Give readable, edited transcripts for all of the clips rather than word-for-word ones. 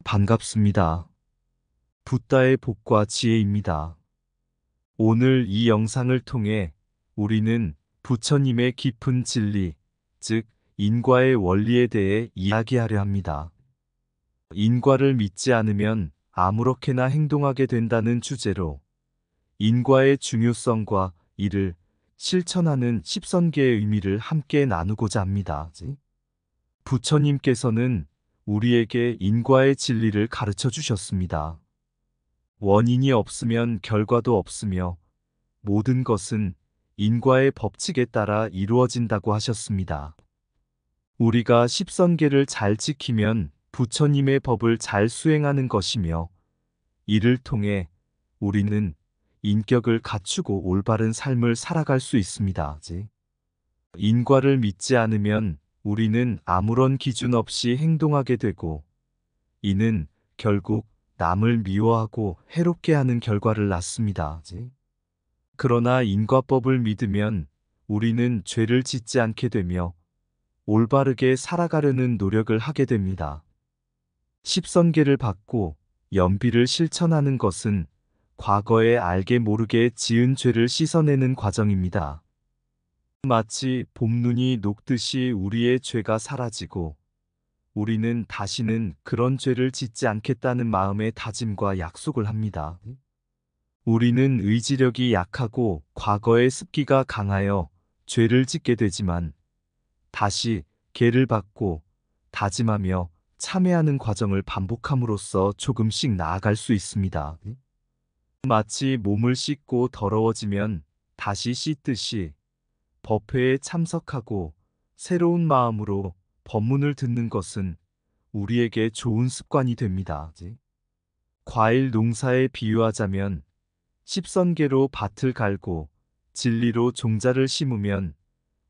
반갑습니다. 붓다의 복과 지혜입니다. 오늘 이 영상을 통해 우리는 부처님의 깊은 진리, 즉 인과의 원리에 대해 이야기하려 합니다. 인과를 믿지 않으면 아무렇게나 행동하게 된다는 주제로 인과의 중요성과 이를 실천하는 십선계의 의미를 함께 나누고자 합니다. 부처님께서는 우리에게 인과의 진리를 가르쳐 주셨습니다. 원인이 없으면 결과도 없으며 모든 것은 인과의 법칙에 따라 이루어진다고 하셨습니다. 우리가 십선계를 잘 지키면 부처님의 법을 잘 수행하는 것이며 이를 통해 우리는 인격을 갖추고 올바른 삶을 살아갈 수 있습니다. 인과를 믿지 않으면 우리는 아무런 기준 없이 행동하게 되고 이는 결국 남을 미워하고 해롭게 하는 결과를 낳습니다. 그러나 인과법을 믿으면 우리는 죄를 짓지 않게 되며 올바르게 살아가려는 노력을 하게 됩니다. 십선계를 받고 연비를 실천하는 것은 과거에 알게 모르게 지은 죄를 씻어내는 과정입니다. 마치 봄눈이 녹듯이 우리의 죄가 사라지고 우리는 다시는 그런 죄를 짓지 않겠다는 마음의 다짐과 약속을 합니다. 우리는 의지력이 약하고 과거의 습기가 강하여 죄를 짓게 되지만 다시 계를 받고 다짐하며 참회하는 과정을 반복함으로써 조금씩 나아갈 수 있습니다. 마치 몸을 씻고 더러워지면 다시 씻듯이 법회에 참석하고 새로운 마음으로 법문을 듣는 것은 우리에게 좋은 습관이 됩니다. 과일 농사에 비유하자면 십선계로 밭을 갈고 진리로 종자를 심으면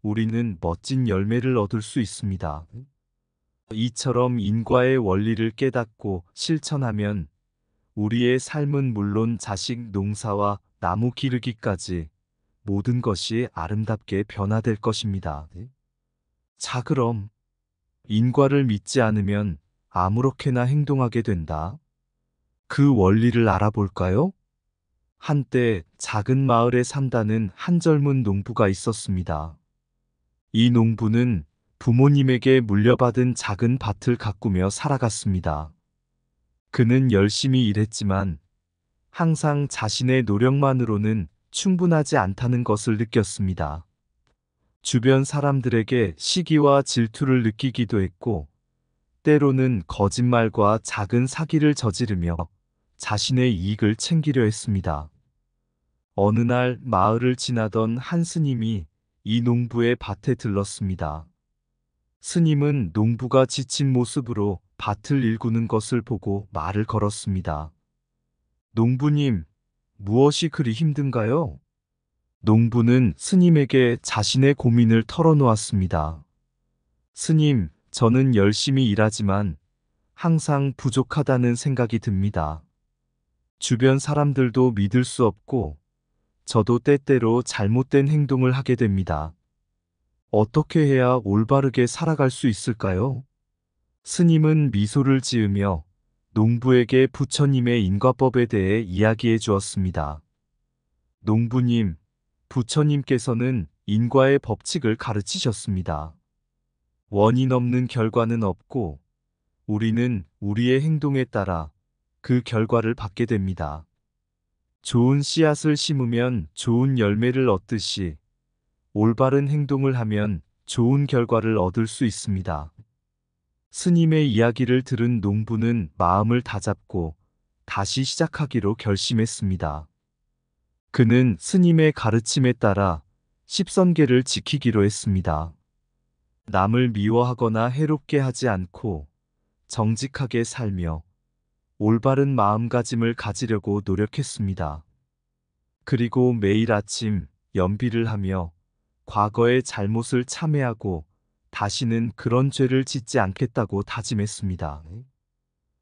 우리는 멋진 열매를 얻을 수 있습니다. 이처럼 인과의 원리를 깨닫고 실천하면 우리의 삶은 물론 자식 농사와 나무 기르기까지 모든 것이 아름답게 변화될 것입니다. 자, 그럼 인과를 믿지 않으면 아무렇게나 행동하게 된다. 그 원리를 알아볼까요? 한때 작은 마을에 산다는 한 젊은 농부가 있었습니다. 이 농부는 부모님에게 물려받은 작은 밭을 가꾸며 살아갔습니다. 그는 열심히 일했지만 항상 자신의 노력만으로는 충분하지 않다는 것을 느꼈습니다. 주변 사람들에게 시기와 질투를 느끼기도 했고, 때로는 거짓말과 작은 사기를 저지르며 자신의 이익을 챙기려 했습니다. 어느 날 마을을 지나던 한 스님이 이 농부의 밭에 들렀습니다. 스님은 농부가 지친 모습으로 밭을 일구는 것을 보고 말을 걸었습니다. 농부님, 무엇이 그리 힘든가요? 농부는 스님에게 자신의 고민을 털어놓았습니다. 스님, 저는 열심히 일하지만 항상 부족하다는 생각이 듭니다. 주변 사람들도 믿을 수 없고 저도 때때로 잘못된 행동을 하게 됩니다. 어떻게 해야 올바르게 살아갈 수 있을까요? 스님은 미소를 지으며 농부에게 부처님의 인과법에 대해 이야기해 주었습니다. 농부님, 부처님께서는 인과의 법칙을 가르치셨습니다. 원인 없는 결과는 없고 우리는 우리의 행동에 따라 그 결과를 받게 됩니다. 좋은 씨앗을 심으면 좋은 열매를 얻듯이 올바른 행동을 하면 좋은 결과를 얻을 수 있습니다. 스님의 이야기를 들은 농부는 마음을 다잡고 다시 시작하기로 결심했습니다. 그는 스님의 가르침에 따라 십선계를 지키기로 했습니다. 남을 미워하거나 해롭게 하지 않고 정직하게 살며 올바른 마음가짐을 가지려고 노력했습니다. 그리고 매일 아침 연비를 하며 과거의 잘못을 참회하고 다시는 그런 죄를 짓지 않겠다고 다짐했습니다.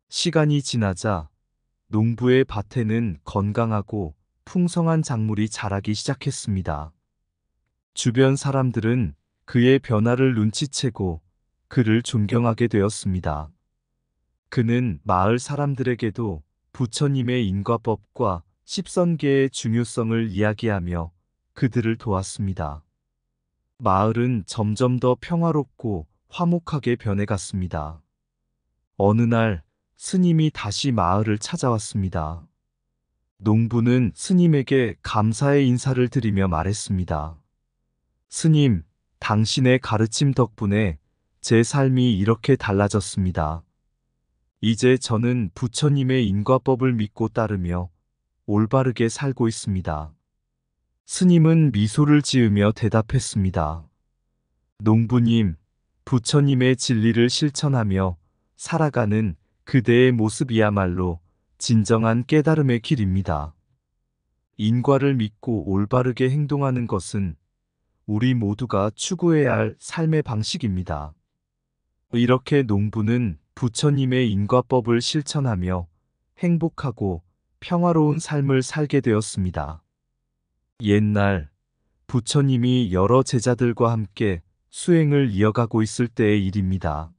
시간이 지나자 농부의 밭에는 건강하고 풍성한 작물이 자라기 시작했습니다. 주변 사람들은 그의 변화를 눈치채고 그를 존경하게 되었습니다. 그는 마을 사람들에게도 부처님의 인과법과 십선계의 중요성을 이야기하며 그들을 도왔습니다. 마을은 점점 더 평화롭고 화목하게 변해갔습니다. 어느 날 스님이 다시 마을을 찾아왔습니다. 농부는 스님에게 감사의 인사를 드리며 말했습니다. 스님, 당신의 가르침 덕분에 제 삶이 이렇게 달라졌습니다. 이제 저는 부처님의 인과법을 믿고 따르며 올바르게 살고 있습니다. 스님은 미소를 지으며 대답했습니다. 농부님, 부처님의 진리를 실천하며 살아가는 그대의 모습이야말로 진정한 깨달음의 길입니다. 인과를 믿고 올바르게 행동하는 것은 우리 모두가 추구해야 할 삶의 방식입니다. 이렇게 농부는 부처님의 인과법을 실천하며 행복하고 평화로운 삶을 살게 되었습니다. 옛날 부처님이 여러 제자들과 함께 수행을 이어가고 있을 때의 일입니다.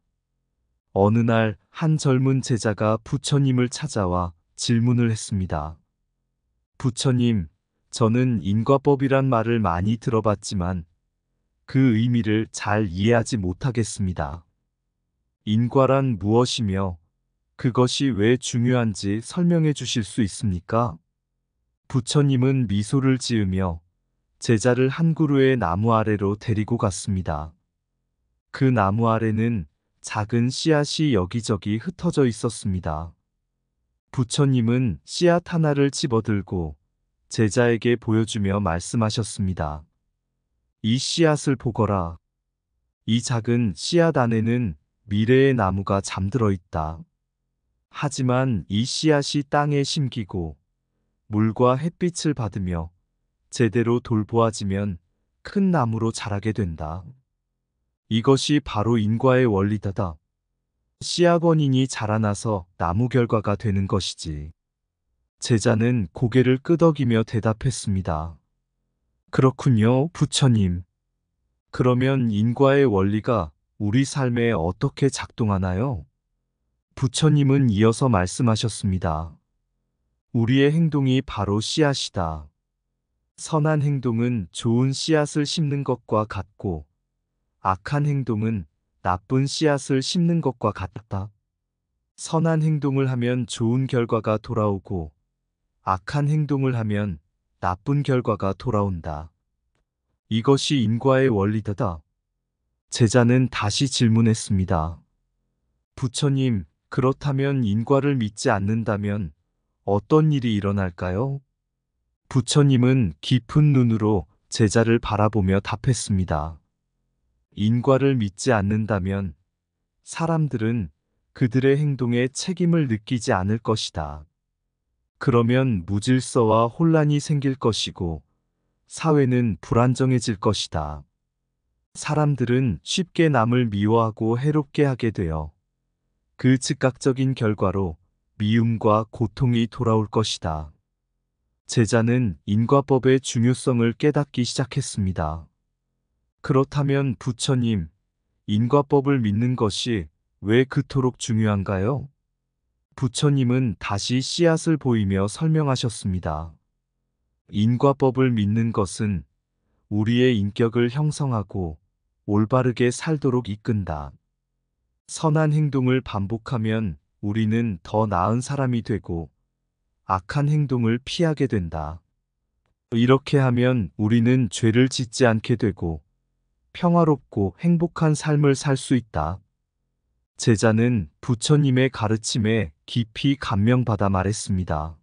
어느 날 한 젊은 제자가 부처님을 찾아와 질문을 했습니다. 부처님, 저는 인과법이란 말을 많이 들어봤지만 그 의미를 잘 이해하지 못하겠습니다. 인과란 무엇이며 그것이 왜 중요한지 설명해 주실 수 있습니까? 부처님은 미소를 지으며 제자를 한 그루의 나무 아래로 데리고 갔습니다. 그 나무 아래는 작은 씨앗이 여기저기 흩어져 있었습니다. 부처님은 씨앗 하나를 집어들고 제자에게 보여주며 말씀하셨습니다. 이 씨앗을 보거라. 이 작은 씨앗 안에는 미래의 나무가 잠들어 있다. 하지만 이 씨앗이 땅에 심기고 물과 햇빛을 받으며 제대로 돌보아지면 큰 나무로 자라게 된다. 이것이 바로 인과의 원리다. 씨앗 원인이 자라나서 나무 결과가 되는 것이지. 제자는 고개를 끄덕이며 대답했습니다. 그렇군요, 부처님. 그러면 인과의 원리가 우리 삶에 어떻게 작동하나요? 부처님은 이어서 말씀하셨습니다. 우리의 행동이 바로 씨앗이다. 선한 행동은 좋은 씨앗을 심는 것과 같고, 악한 행동은 나쁜 씨앗을 심는 것과 같다. 선한 행동을 하면 좋은 결과가 돌아오고, 악한 행동을 하면 나쁜 결과가 돌아온다. 이것이 인과의 원리다. 제자는 다시 질문했습니다. 부처님, 그렇다면 인과를 믿지 않는다면 어떤 일이 일어날까요? 부처님은 깊은 눈으로 제자를 바라보며 답했습니다. 인과를 믿지 않는다면 사람들은 그들의 행동에 책임을 느끼지 않을 것이다. 그러면 무질서와 혼란이 생길 것이고 사회는 불안정해질 것이다. 사람들은 쉽게 남을 미워하고 해롭게 하게 되어 그 즉각적인 결과로 미움과 고통이 돌아올 것이다. 제자는 인과법의 중요성을 깨닫기 시작했습니다. 그렇다면 부처님, 인과법을 믿는 것이 왜 그토록 중요한가요? 부처님은 다시 씨앗을 보이며 설명하셨습니다. 인과법을 믿는 것은 우리의 인격을 형성하고 올바르게 살도록 이끈다. 선한 행동을 반복하면 우리는 더 나은 사람이 되고 악한 행동을 피하게 된다. 이렇게 하면 우리는 죄를 짓지 않게 되고 평화롭고 행복한 삶을 살 수 있다. 제자는 부처님의 가르침에 깊이 감명받아 말했습니다.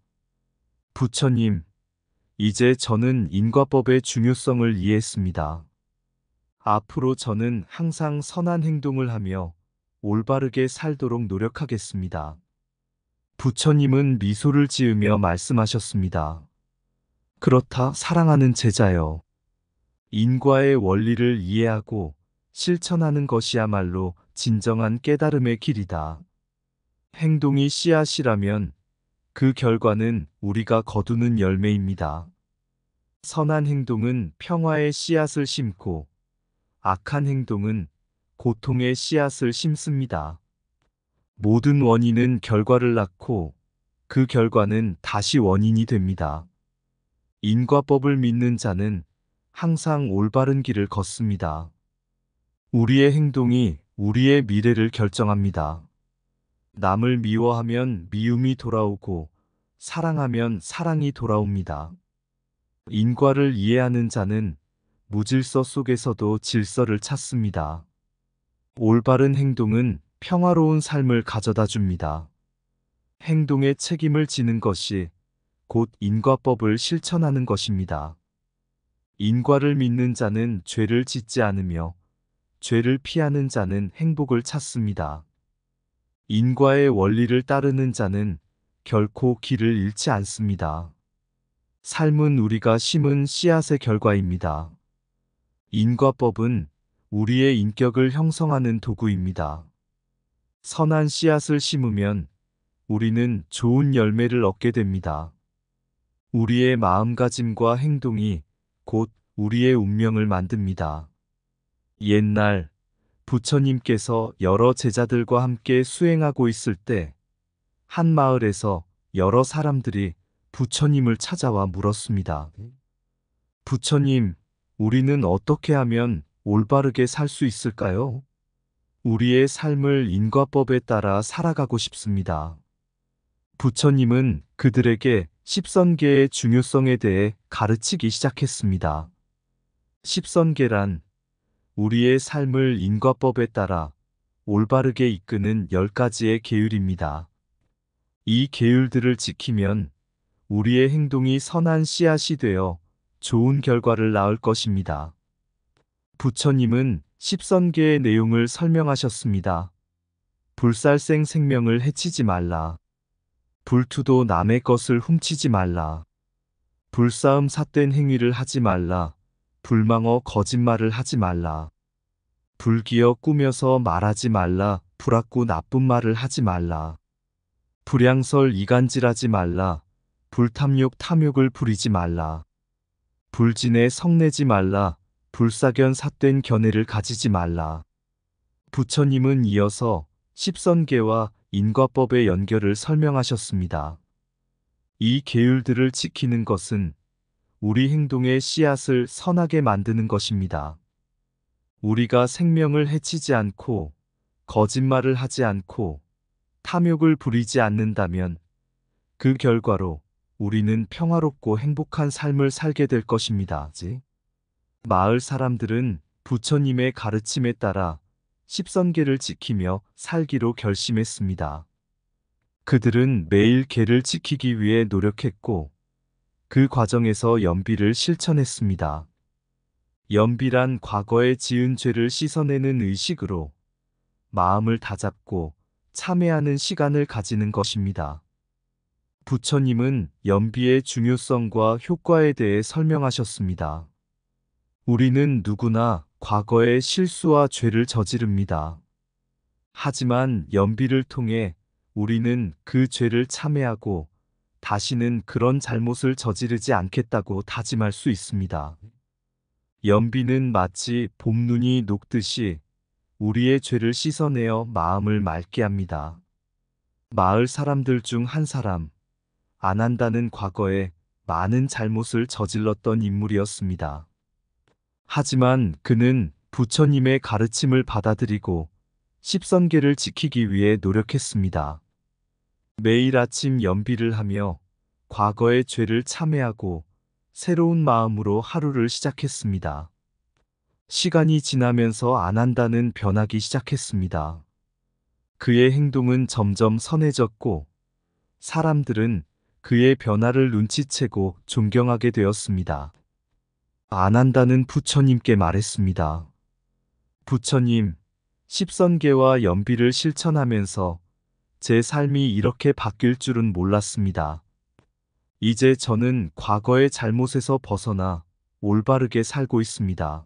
부처님, 이제 저는 인과법의 중요성을 이해했습니다. 앞으로 저는 항상 선한 행동을 하며 올바르게 살도록 노력하겠습니다. 부처님은 미소를 지으며 말씀하셨습니다. 그렇다, 사랑하는 제자여. 인과의 원리를 이해하고 실천하는 것이야말로 진정한 깨달음의 길이다. 행동이 씨앗이라면 그 결과는 우리가 거두는 열매입니다. 선한 행동은 평화의 씨앗을 심고 악한 행동은 고통의 씨앗을 심습니다. 모든 원인은 결과를 낳고 그 결과는 다시 원인이 됩니다. 인과법을 믿는 자는 항상 올바른 길을 걷습니다. 우리의 행동이 우리의 미래를 결정합니다. 남을 미워하면 미움이 돌아오고 사랑하면 사랑이 돌아옵니다. 인과를 이해하는 자는 무질서 속에서도 질서를 찾습니다. 올바른 행동은 평화로운 삶을 가져다 줍니다. 행동에 책임을 지는 것이 곧 인과법을 실천하는 것입니다. 인과를 믿는 자는 죄를 짓지 않으며 죄를 피하는 자는 행복을 찾습니다. 인과의 원리를 따르는 자는 결코 길을 잃지 않습니다. 삶은 우리가 심은 씨앗의 결과입니다. 인과법은 우리의 인격을 형성하는 도구입니다. 선한 씨앗을 심으면 우리는 좋은 열매를 얻게 됩니다. 우리의 마음가짐과 행동이 곧 우리의 운명을 만듭니다. 옛날 부처님께서 여러 제자들과 함께 수행하고 있을 때 한 마을에서 여러 사람들이 부처님을 찾아와 물었습니다. 부처님, 우리는 어떻게 하면 올바르게 살 수 있을까요? 우리의 삶을 인과법에 따라 살아가고 싶습니다. 부처님은 그들에게 십선계의 중요성에 대해 가르치기 시작했습니다. 십선계란 우리의 삶을 인과법에 따라 올바르게 이끄는 10가지의 계율입니다. 이 계율들을 지키면 우리의 행동이 선한 씨앗이 되어 좋은 결과를 낳을 것입니다. 부처님은 십선계의 내용을 설명하셨습니다. 불살생 생명을 해치지 말라. 불투도 남의 것을 훔치지 말라. 불싸움 삿된 행위를 하지 말라. 불망어 거짓말을 하지 말라. 불기어 꾸며서 말하지 말라. 불악구 나쁜 말을 하지 말라. 불양설 이간질하지 말라. 불탐욕 탐욕을 부리지 말라. 불진에 성내지 말라. 불사견 삿된 견해를 가지지 말라. 부처님은 이어서 십선계와 인과법의 연결을 설명하셨습니다. 이 계율들을 지키는 것은 우리 행동의 씨앗을 선하게 만드는 것입니다. 우리가 생명을 해치지 않고 거짓말을 하지 않고 탐욕을 부리지 않는다면 그 결과로 우리는 평화롭고 행복한 삶을 살게 될 것입니다. 마을 사람들은 부처님의 가르침에 따라 십선계를 지키며 살기로 결심했습니다. 그들은 매일 계를 지키기 위해 노력했고 그 과정에서 연비를 실천했습니다. 연비란 과거에 지은 죄를 씻어내는 의식으로 마음을 다잡고 참회하는 시간을 가지는 것입니다. 부처님은 연비의 중요성과 효과에 대해 설명하셨습니다. 우리는 누구나 과거에 실수와 죄를 저지릅니다. 하지만 연비를 통해 우리는 그 죄를 참회하고 다시는 그런 잘못을 저지르지 않겠다고 다짐할 수 있습니다. 연비는 마치 봄눈이 녹듯이 우리의 죄를 씻어내어 마음을 맑게 합니다. 마을 사람들 중 한 사람, 안한다는 과거에 많은 잘못을 저질렀던 인물이었습니다. 하지만 그는 부처님의 가르침을 받아들이고 십선계를 지키기 위해 노력했습니다. 매일 아침 연비를 하며 과거의 죄를 참회하고 새로운 마음으로 하루를 시작했습니다. 시간이 지나면서 안한다는 변하기 시작했습니다. 그의 행동은 점점 선해졌고 사람들은 그의 변화를 눈치채고 존경하게 되었습니다. 안한다는 부처님께 말했습니다. 부처님, 십선계와 연비를 실천하면서 제 삶이 이렇게 바뀔 줄은 몰랐습니다. 이제 저는 과거의 잘못에서 벗어나 올바르게 살고 있습니다.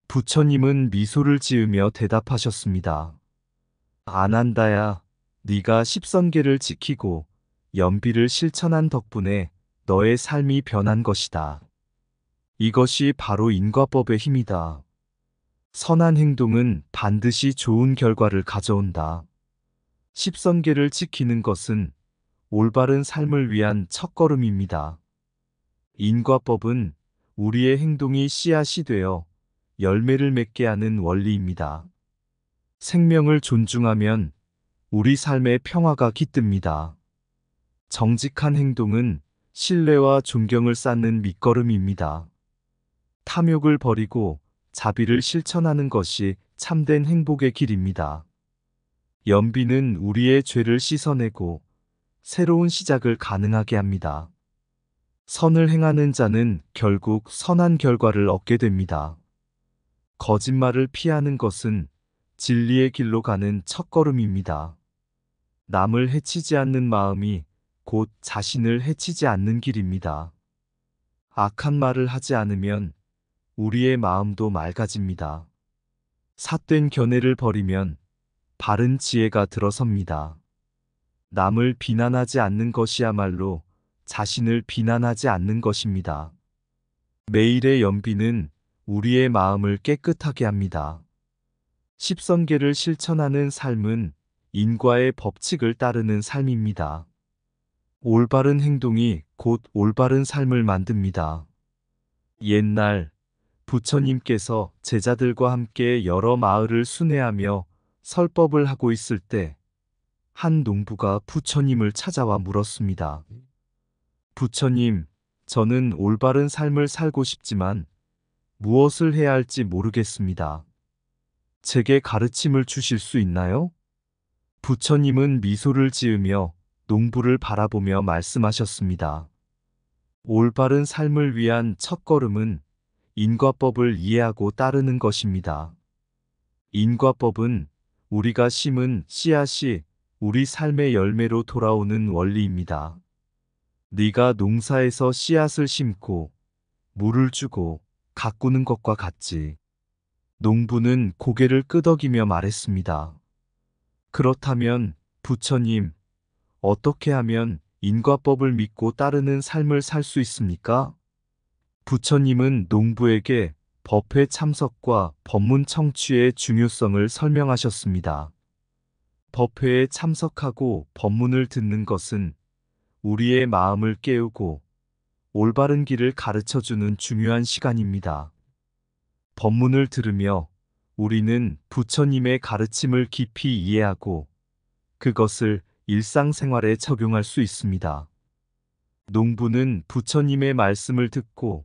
부처님은 미소를 지으며 대답하셨습니다. 안한다야, 네가 십선계를 지키고 연비를 실천한 덕분에 너의 삶이 변한 것이다. 이것이 바로 인과법의 힘이다. 선한 행동은 반드시 좋은 결과를 가져온다. 십선계를 지키는 것은 올바른 삶을 위한 첫걸음입니다. 인과법은 우리의 행동이 씨앗이 되어 열매를 맺게 하는 원리입니다. 생명을 존중하면 우리 삶의 평화가 깃듭니다. 정직한 행동은 신뢰와 존경을 쌓는 밑거름입니다. 탐욕을 버리고 자비를 실천하는 것이 참된 행복의 길입니다. 연비는 우리의 죄를 씻어내고 새로운 시작을 가능하게 합니다. 선을 행하는 자는 결국 선한 결과를 얻게 됩니다. 거짓말을 피하는 것은 진리의 길로 가는 첫걸음입니다. 남을 해치지 않는 마음이 곧 자신을 해치지 않는 길입니다. 악한 말을 하지 않으면 우리의 마음도 맑아집니다. 삿된 견해를 버리면 바른 지혜가 들어섭니다. 남을 비난하지 않는 것이야말로 자신을 비난하지 않는 것입니다. 매일의 연비는 우리의 마음을 깨끗하게 합니다. 십선계를 실천하는 삶은 인과의 법칙을 따르는 삶입니다. 올바른 행동이 곧 올바른 삶을 만듭니다. 옛날 부처님께서 제자들과 함께 여러 마을을 순회하며 설법을 하고 있을 때 한 농부가 부처님을 찾아와 물었습니다. 부처님, 저는 올바른 삶을 살고 싶지만 무엇을 해야 할지 모르겠습니다. 제게 가르침을 주실 수 있나요? 부처님은 미소를 지으며 농부를 바라보며 말씀하셨습니다. 올바른 삶을 위한 첫걸음은 인과법을 이해하고 따르는 것입니다. 인과법은 우리가 심은 씨앗이 우리 삶의 열매로 돌아오는 원리입니다. 네가 농사에서 씨앗을 심고 물을 주고 가꾸는 것과 같지. 농부는 고개를 끄덕이며 말했습니다. 그렇다면 부처님, 어떻게 하면 인과법을 믿고 따르는 삶을 살 수 있습니까? 부처님은 농부에게 법회 참석과 법문 청취의 중요성을 설명하셨습니다. 법회에 참석하고 법문을 듣는 것은 우리의 마음을 깨우고 올바른 길을 가르쳐주는 중요한 시간입니다. 법문을 들으며 우리는 부처님의 가르침을 깊이 이해하고 그것을 일상생활에 적용할 수 있습니다. 농부는 부처님의 말씀을 듣고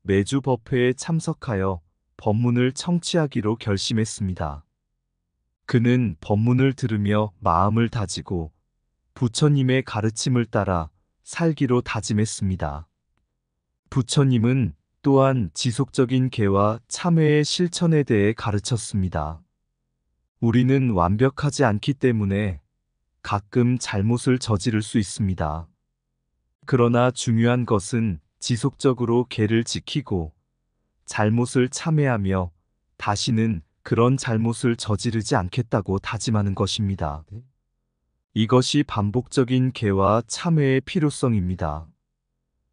매주 법회에 참석하여 법문을 청취하기로 결심했습니다. 그는 법문을 들으며 마음을 다지고 부처님의 가르침을 따라 살기로 다짐했습니다. 부처님은 또한 지속적인 계와 참회의 실천에 대해 가르쳤습니다. 우리는 완벽하지 않기 때문에 가끔 잘못을 저지를 수 있습니다. 그러나 중요한 것은 지속적으로 계를 지키고 잘못을 참회하며 다시는 그런 잘못을 저지르지 않겠다고 다짐하는 것입니다. 이것이 반복적인 계와 참회의 필요성입니다.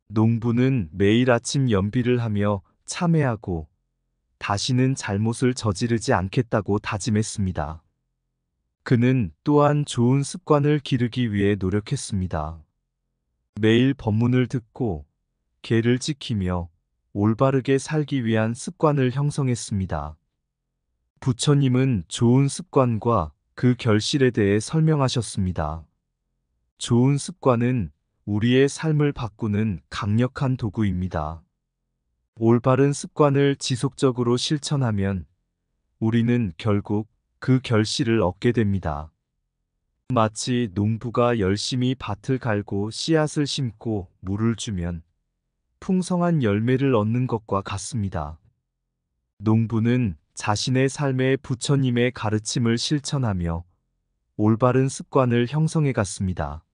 농부는 매일 아침 연비를 하며 참회하고 다시는 잘못을 저지르지 않겠다고 다짐했습니다. 그는 또한 좋은 습관을 기르기 위해 노력했습니다. 매일 법문을 듣고 계를 지키며 올바르게 살기 위한 습관을 형성했습니다. 부처님은 좋은 습관과 그 결실에 대해 설명하셨습니다. 좋은 습관은 우리의 삶을 바꾸는 강력한 도구입니다. 올바른 습관을 지속적으로 실천하면 우리는 결국 그 결실을 얻게 됩니다. 마치 농부가 열심히 밭을 갈고 씨앗을 심고 물을 주면 풍성한 열매를 얻는 것과 같습니다. 농부는 자신의 삶에 부처님의 가르침을 실천하며 올바른 습관을 형성해 갔습니다.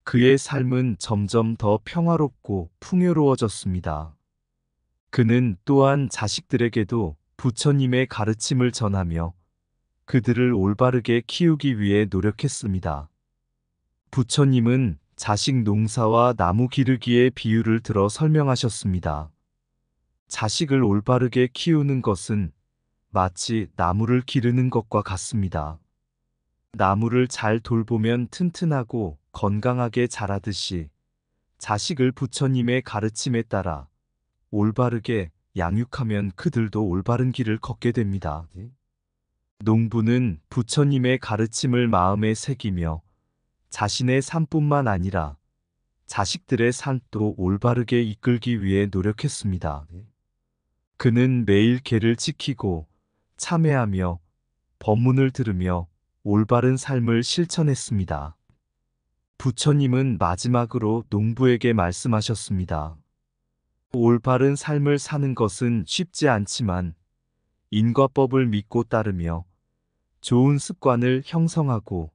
그의 삶은 점점 더 평화롭고 풍요로워졌습니다. 그는 또한 자식들에게도 부처님의 가르침을 전하며 그들을 올바르게 키우기 위해 노력했습니다. 부처님은 자식 농사와 나무 기르기의 비유를 들어 설명하셨습니다. 자식을 올바르게 키우는 것은 마치 나무를 기르는 것과 같습니다. 나무를 잘 돌보면 튼튼하고 건강하게 자라듯이 자식을 부처님의 가르침에 따라 올바르게 양육하면 그들도 올바른 길을 걷게 됩니다. 농부는 부처님의 가르침을 마음에 새기며 자신의 삶뿐만 아니라 자식들의 삶도 올바르게 이끌기 위해 노력했습니다. 그는 매일 계를 지키고 참회하며 법문을 들으며 올바른 삶을 실천했습니다. 부처님은 마지막으로 농부에게 말씀하셨습니다. 올바른 삶을 사는 것은 쉽지 않지만 인과법을 믿고 따르며 좋은 습관을 형성하고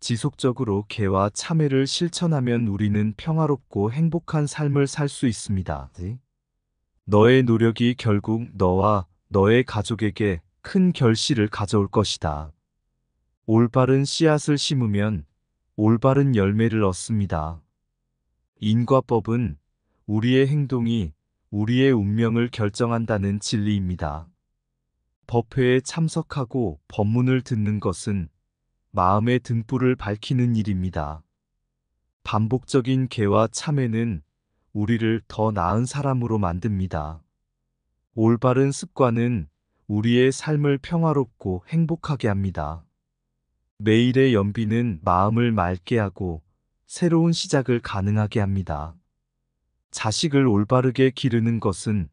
지속적으로 계와 참회를 실천하면 우리는 평화롭고 행복한 삶을 살 수 있습니다. 너의 노력이 결국 너와 너의 가족에게 큰 결실을 가져올 것이다. 올바른 씨앗을 심으면 올바른 열매를 얻습니다. 인과법은 우리의 행동이 우리의 운명을 결정한다는 진리입니다. 법회에 참석하고 법문을 듣는 것은 마음의 등불을 밝히는 일입니다. 반복적인 계와 참회는 우리를 더 나은 사람으로 만듭니다. 올바른 습관은 우리의 삶을 평화롭고 행복하게 합니다. 매일의 연비는 마음을 맑게 하고 새로운 시작을 가능하게 합니다. 자식을 올바르게 기르는 것은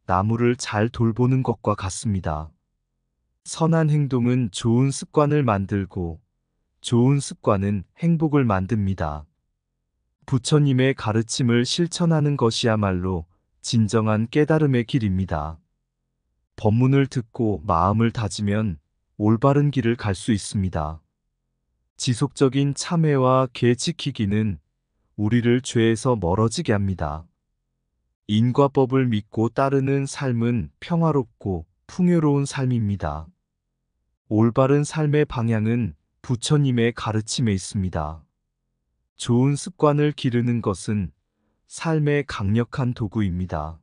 나무를 잘 돌보는 것과 같습니다. 선한 행동은 좋은 습관을 만들고 좋은 습관은 행복을 만듭니다. 부처님의 가르침을 실천하는 것이야말로 진정한 깨달음의 길입니다. 법문을 듣고 마음을 다지면 올바른 길을 갈 수 있습니다. 지속적인 참회와 계 지키기는 우리를 죄에서 멀어지게 합니다. 인과법을 믿고 따르는 삶은 평화롭고 풍요로운 삶입니다. 올바른 삶의 방향은 부처님의 가르침에 있습니다. 좋은 습관을 기르는 것은 삶의 강력한 도구입니다.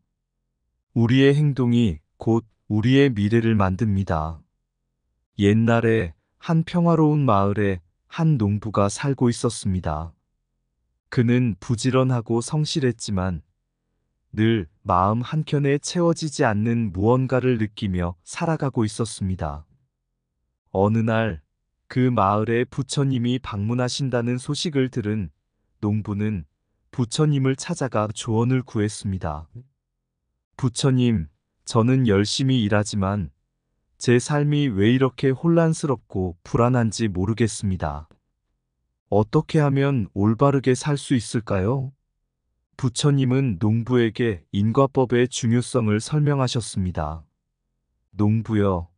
우리의 행동이 곧 우리의 미래를 만듭니다. 옛날에 한 평화로운 마을에 한 농부가 살고 있었습니다. 그는 부지런하고 성실했지만 늘 마음 한켠에 채워지지 않는 무언가를 느끼며 살아가고 있었습니다. 어느 날 그 마을에 부처님이 방문하신다는 소식을 들은 농부는 부처님을 찾아가 조언을 구했습니다. 부처님, 저는 열심히 일하지만 제 삶이 왜 이렇게 혼란스럽고 불안한지 모르겠습니다. 어떻게 하면 올바르게 살 수 있을까요? 부처님은 농부에게 인과법의 중요성을 설명하셨습니다. 농부여,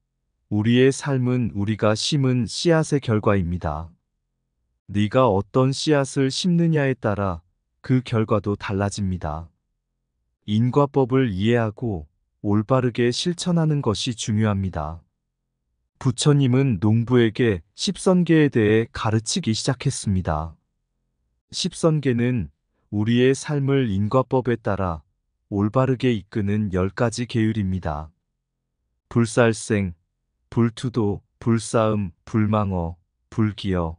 우리의 삶은 우리가 심은 씨앗의 결과입니다. 네가 어떤 씨앗을 심느냐에 따라 그 결과도 달라집니다. 인과법을 이해하고 올바르게 실천하는 것이 중요합니다. 부처님은 농부에게 십선계에 대해 가르치기 시작했습니다. 십선계는 우리의 삶을 인과법에 따라 올바르게 이끄는 10가지 계율입니다. 불살생, 불투도, 불싸움, 불망어, 불기여,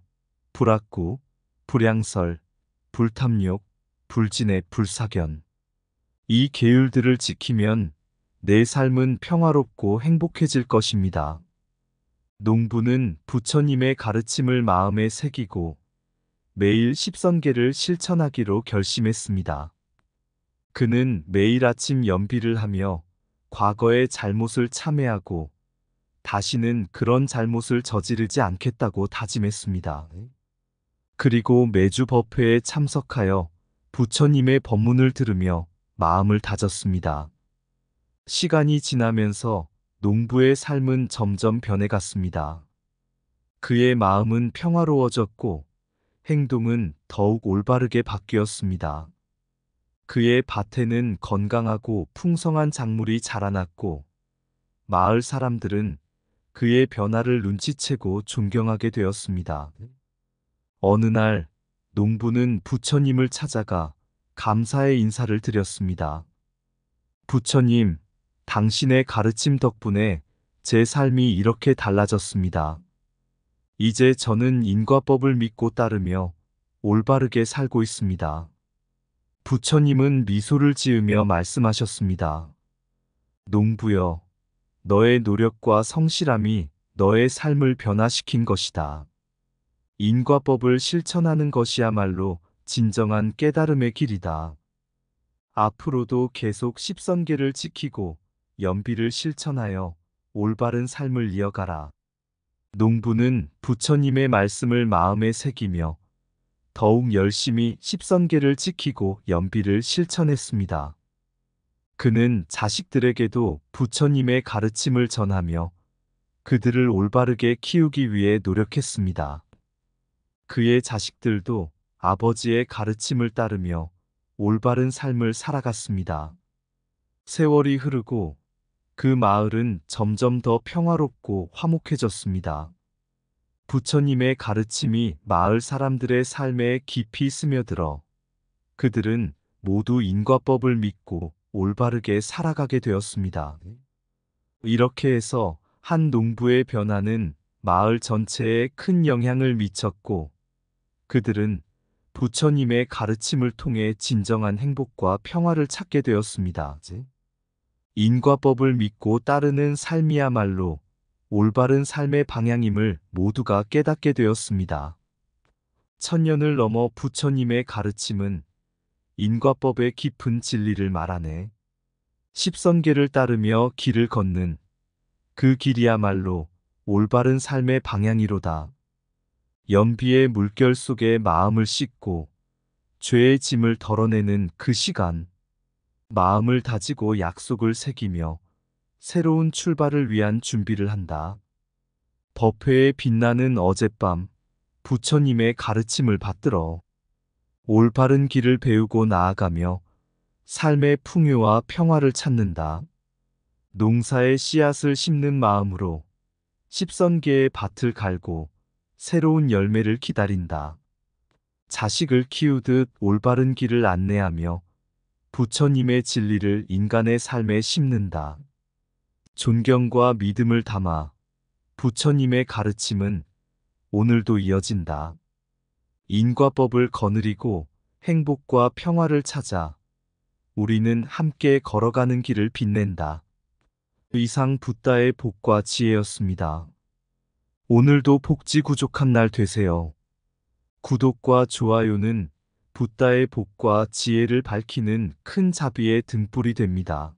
불악구, 불양설, 불탐욕, 불진해, 불사견. 이 계율들을 지키면 내 삶은 평화롭고 행복해질 것입니다. 농부는 부처님의 가르침을 마음에 새기고 매일 십선계를 실천하기로 결심했습니다. 그는 매일 아침 연비를 하며 과거의 잘못을 참회하고 다시는 그런 잘못을 저지르지 않겠다고 다짐했습니다. 그리고 매주 법회에 참석하여 부처님의 법문을 들으며 마음을 다졌습니다. 시간이 지나면서 농부의 삶은 점점 변해갔습니다. 그의 마음은 평화로워졌고 행동은 더욱 올바르게 바뀌었습니다. 그의 밭에는 건강하고 풍성한 작물이 자라났고 마을 사람들은 그의 변화를 눈치채고 존경하게 되었습니다. 어느 날 농부는 부처님을 찾아가 감사의 인사를 드렸습니다. 부처님, 당신의 가르침 덕분에 제 삶이 이렇게 달라졌습니다. 이제 저는 인과법을 믿고 따르며 올바르게 살고 있습니다. 부처님은 미소를 지으며 말씀하셨습니다. 농부여, 너의 노력과 성실함이 너의 삶을 변화시킨 것이다. 인과법을 실천하는 것이야말로 진정한 깨달음의 길이다. 앞으로도 계속 십선계를 지키고 연비를 실천하여 올바른 삶을 이어가라. 농부는 부처님의 말씀을 마음에 새기며 더욱 열심히 십선계를 지키고 연비를 실천했습니다. 그는 자식들에게도 부처님의 가르침을 전하며 그들을 올바르게 키우기 위해 노력했습니다. 그의 자식들도 아버지의 가르침을 따르며 올바른 삶을 살아갔습니다. 세월이 흐르고 그 마을은 점점 더 평화롭고 화목해졌습니다. 부처님의 가르침이 마을 사람들의 삶에 깊이 스며들어 그들은 모두 인과법을 믿고 올바르게 살아가게 되었습니다. 이렇게 해서 한 농부의 변화는 마을 전체에 큰 영향을 미쳤고 그들은 부처님의 가르침을 통해 진정한 행복과 평화를 찾게 되었습니다. 인과법을 믿고 따르는 삶이야말로 올바른 삶의 방향임을 모두가 깨닫게 되었습니다. 천년을 넘어 부처님의 가르침은 인과법의 깊은 진리를 말하네. 십선계를 따르며 길을 걷는 그 길이야말로 올바른 삶의 방향이로다. 연비의 물결 속에 마음을 씻고 죄의 짐을 덜어내는 그 시간, 마음을 다지고 약속을 새기며 새로운 출발을 위한 준비를 한다. 법회에 빛나는 어젯밤, 부처님의 가르침을 받들어 올바른 길을 배우고 나아가며 삶의 풍요와 평화를 찾는다. 농사의 씨앗을 심는 마음으로 십선계의 밭을 갈고 새로운 열매를 기다린다. 자식을 키우듯 올바른 길을 안내하며 부처님의 진리를 인간의 삶에 심는다. 존경과 믿음을 담아 부처님의 가르침은 오늘도 이어진다. 인과법을 거느리고 행복과 평화를 찾아 우리는 함께 걸어가는 길을 빛낸다. 이상 붓다의 복과 지혜였습니다. 오늘도 복지구족한 날 되세요. 구독과 좋아요는 붓다의 복과 지혜를 밝히는 큰 자비의 등불이 됩니다.